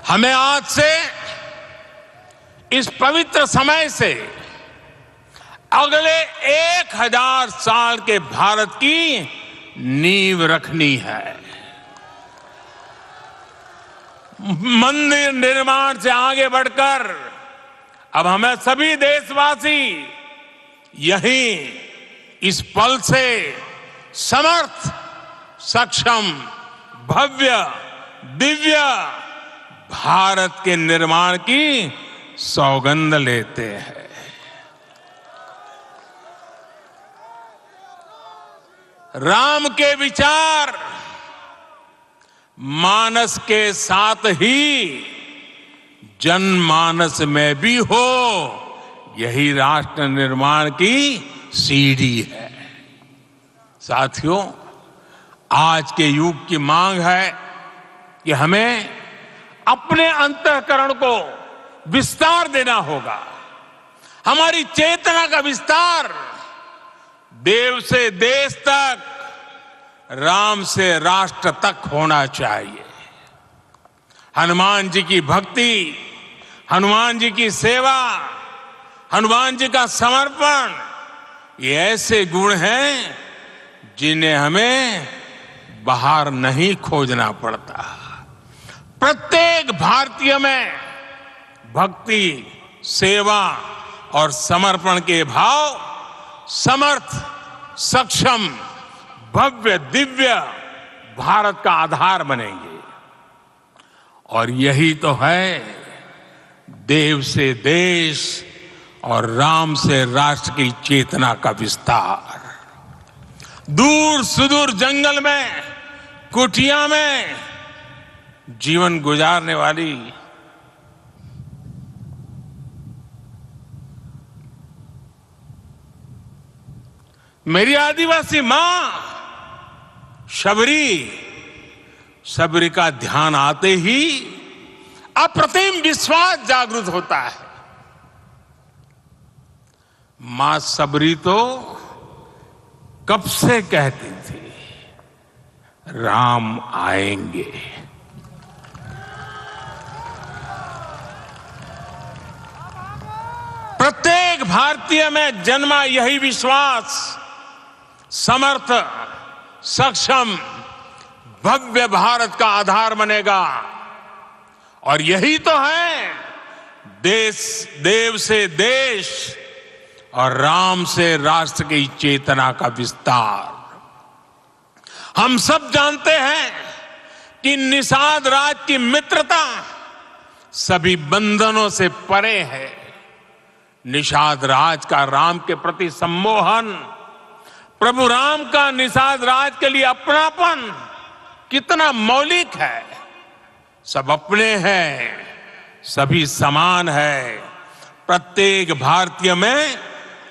हमें आज से इस पवित्र समय से अगले 1000 साल के भारत की नींव रखनी है। मंदिर निर्माण से आगे बढ़कर अब हमें सभी देशवासी यहीं इस पल से समर्थ, सक्षम, भव्य, दिव्य भारत के निर्माण की सौगंध लेते हैं। राम के विचार मानस के साथ ही जनमानस में भी हो, यही राष्ट्र निर्माण की सीढ़ी है। साथियों, आज के युग की मांग है कि हमें अपने अंतःकरण को विस्तार देना होगा। हमारी चेतना का विस्तार देव से देश तक, राम से राष्ट्र तक होना चाहिए। हनुमान जी की भक्ति, हनुमान जी की सेवा, हनुमान जी का समर्पण, ये ऐसे गुण हैं जिन्हें हमें बाहर नहीं खोजना पड़ता। प्रत्येक भारतीय में भक्ति, सेवा और समर्पण के भाव समर्थ, सक्षम, भव्य, दिव्य भारत का आधार बनेंगे। और यही तो है देव से देश और राम से राष्ट्र की चेतना का विस्तार। दूर सुदूर जंगल में, कुटिया में जीवन गुजारने वाली मेरी आदिवासी मां शबरी का ध्यान आते ही अप्रतिम विश्वास जागृत होता है। मां शबरी तो कब से कहती थी, राम आएंगे। प्रत्येक भारतीय में जन्मा यही विश्वास समर्थ, सक्षम, भव्य भारत का आधार बनेगा। और यही तो है देव से देश और राम से राष्ट्र की चेतना का विस्तार। हम सब जानते हैं कि निषाद राज की मित्रता सभी बंधनों से परे है। निषाद राज का राम के प्रति सम्मोहन, प्रभु राम का निषाद राज के लिए अपनापन कितना मौलिक है। सब अपने हैं, सभी समान है। प्रत्येक भारतीय में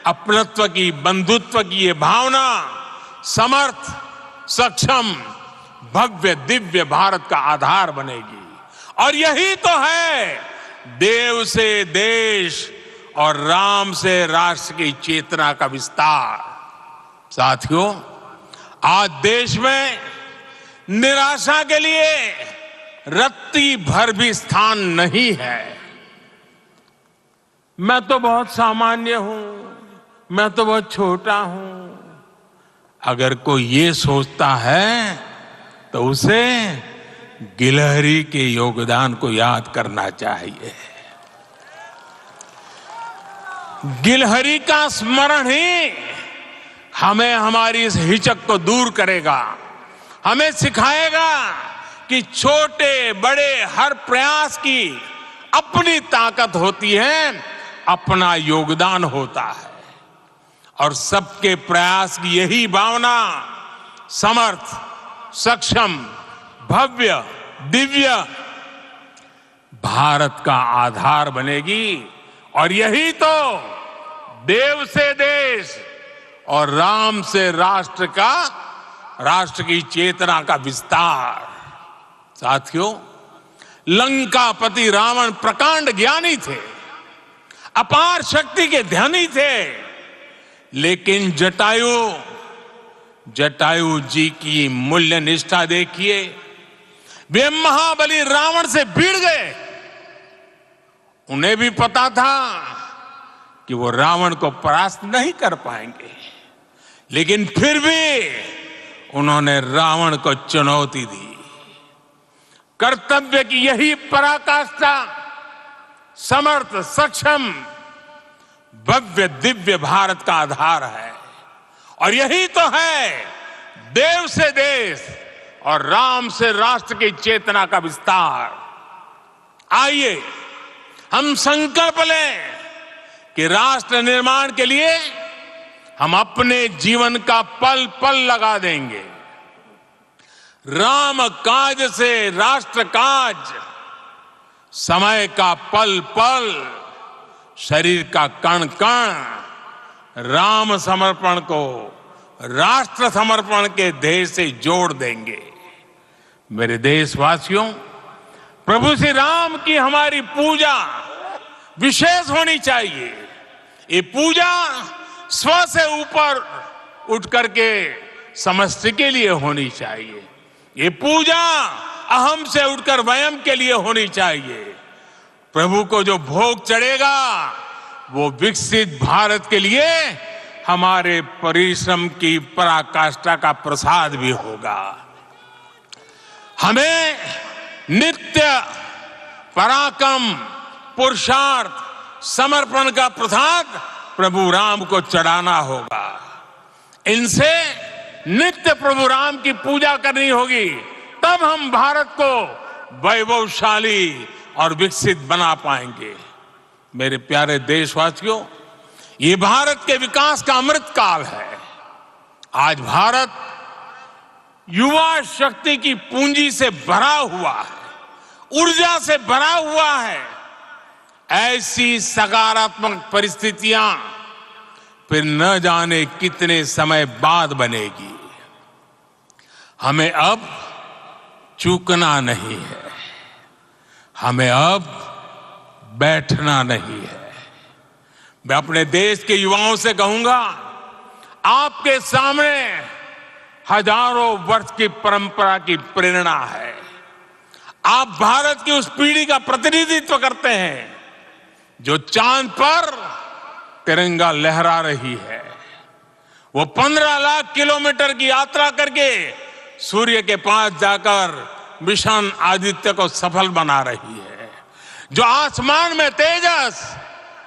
अपनत्व की, बंधुत्व की ये भावना समर्थ, सक्षम, भव्य, दिव्य भारत का आधार बनेगी। और यही तो है देव से देश और राम से राष्ट्र की चेतना का विस्तार। साथियों, आज देश में निराशा के लिए रत्ती भर भी स्थान नहीं है। मैं तो बहुत सामान्य हूं, मैं तो बहुत छोटा हूं। अगर कोई ये सोचता है तो उसे गिलहरी के योगदान को याद करना चाहिए। गिलहरी का स्मरण ही हमें हमारी इस हिचक को दूर करेगा, हमें सिखाएगा कि छोटे बड़े हर प्रयास की अपनी ताकत होती है, अपना योगदान होता है। और सबके प्रयास की यही भावना समर्थ, सक्षम, भव्य, दिव्य भारत का आधार बनेगी। और यही तो देव से देश और राम से राष्ट्र की चेतना का विस्तार। साथियों, लंकापति रावण प्रकांड ज्ञानी थे, अपार शक्ति के धनी थे, लेकिन जटायु जी की मूल्य निष्ठा देखिए। वे महाबली रावण से भिड़ गए, उन्हें भी पता था कि वो रावण को परास्त नहीं कर पाएंगे, लेकिन फिर भी उन्होंने रावण को चुनौती दी। कर्तव्य की यही पराकाष्ठा समर्थ, सक्षम, भव्य दिव्य भारत का आधार है। और यही तो है देव से देश और राम से राष्ट्र की चेतना का विस्तार। आइए हम संकल्प लें कि राष्ट्र निर्माण के लिए हम अपने जीवन का पल पल लगा देंगे। राम काज से राष्ट्र काज, समय का पल पल, शरीर का कण कण राम समर्पण को राष्ट्र समर्पण के ध्येय से जोड़ देंगे। मेरे देशवासियों, प्रभु श्री राम की हमारी पूजा विशेष होनी चाहिए। ये पूजा स्व से ऊपर उठ करके समष्टि के लिए होनी चाहिए। ये पूजा अहम से उठकर वयम के लिए होनी चाहिए। प्रभु को जो भोग चढ़ेगा वो विकसित भारत के लिए हमारे परिश्रम की पराकाष्ठा का प्रसाद भी होगा। हमें नित्य पराक्रम, पुरुषार्थ, समर्पण का प्रसाद प्रभु राम को चढ़ाना होगा। इनसे नित्य प्रभु राम की पूजा करनी होगी, तब हम भारत को वैभवशाली और विकसित बना पाएंगे। मेरे प्यारे देशवासियों, ये भारत के विकास का अमृत काल है। आज भारत युवा शक्ति की पूंजी से भरा हुआ है, ऊर्जा से भरा हुआ है। ऐसी सकारात्मक परिस्थितियां फिर न जाने कितने समय बाद बनेगी। हमें अब चूकना नहीं है, हमें अब बैठना नहीं है। मैं अपने देश के युवाओं से कहूंगा, आपके सामने हजारों वर्ष की परंपरा की प्रेरणा है। आप भारत की उस पीढ़ी का प्रतिनिधित्व करते हैं जो चांद पर तिरंगा लहरा रही है। वो 15 लाख किलोमीटर की यात्रा करके सूर्य के पास जाकर मिशन आदित्य को सफल बना रही है। जो आसमान में तेजस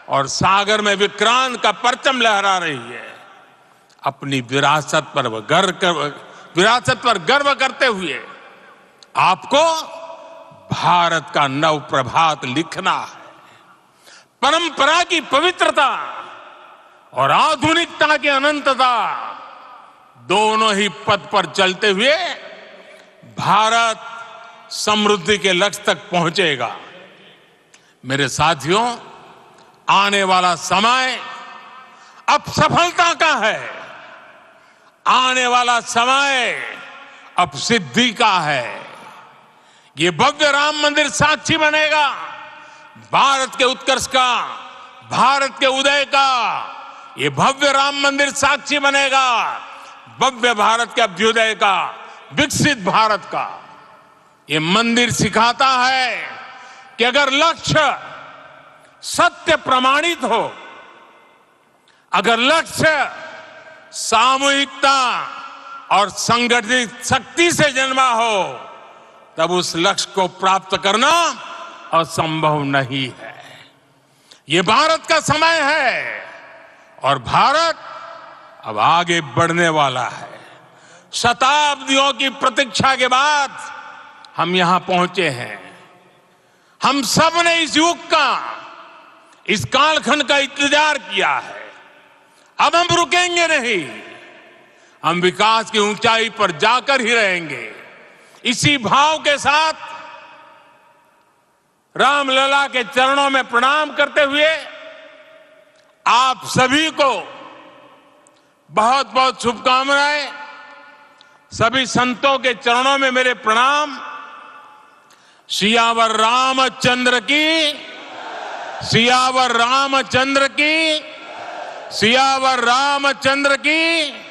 और सागर में विक्रांत का परचम लहरा रही है। अपनी विरासत पर गर्व करते हुए आपको भारत का नव प्रभात लिखना है। परंपरा की पवित्रता और आधुनिकता की अनंतता, दोनों ही पथ पर चलते हुए भारत समृद्धि के लक्ष्य तक पहुंचेगा। मेरे साथियों, आने वाला समय अब सफलता का है। आने वाला समय अब सिद्धि का है। ये भव्य राम मंदिर साक्षी बनेगा भारत के उत्कर्ष का, भारत के उदय का। ये भव्य राम मंदिर साक्षी बनेगा भव्य भारत के अभ्युदय का, विकसित भारत का। ये मंदिर सिखाता है कि अगर लक्ष्य सत्य प्रमाणित हो, अगर लक्ष्य सामूहिकता और संगठित शक्ति से जन्मा हो, तब उस लक्ष्य को प्राप्त करना असंभव नहीं है। ये भारत का समय है और भारत अब आगे बढ़ने वाला है। शताब्दियों की प्रतीक्षा के बाद हम यहां पहुंचे हैं। हम सब ने इस युग का, इस कालखंड का इंतजार किया है। अब हम रुकेंगे नहीं, हम विकास की ऊंचाई पर जाकर ही रहेंगे। इसी भाव के साथ रामलला के चरणों में प्रणाम करते हुए आप सभी को बहुत बहुत शुभकामनाएं। सभी संतों के चरणों में मेरे प्रणाम। सियावर रामचंद्र की, सियावर रामचंद्र की, सियावर रामचंद्र की।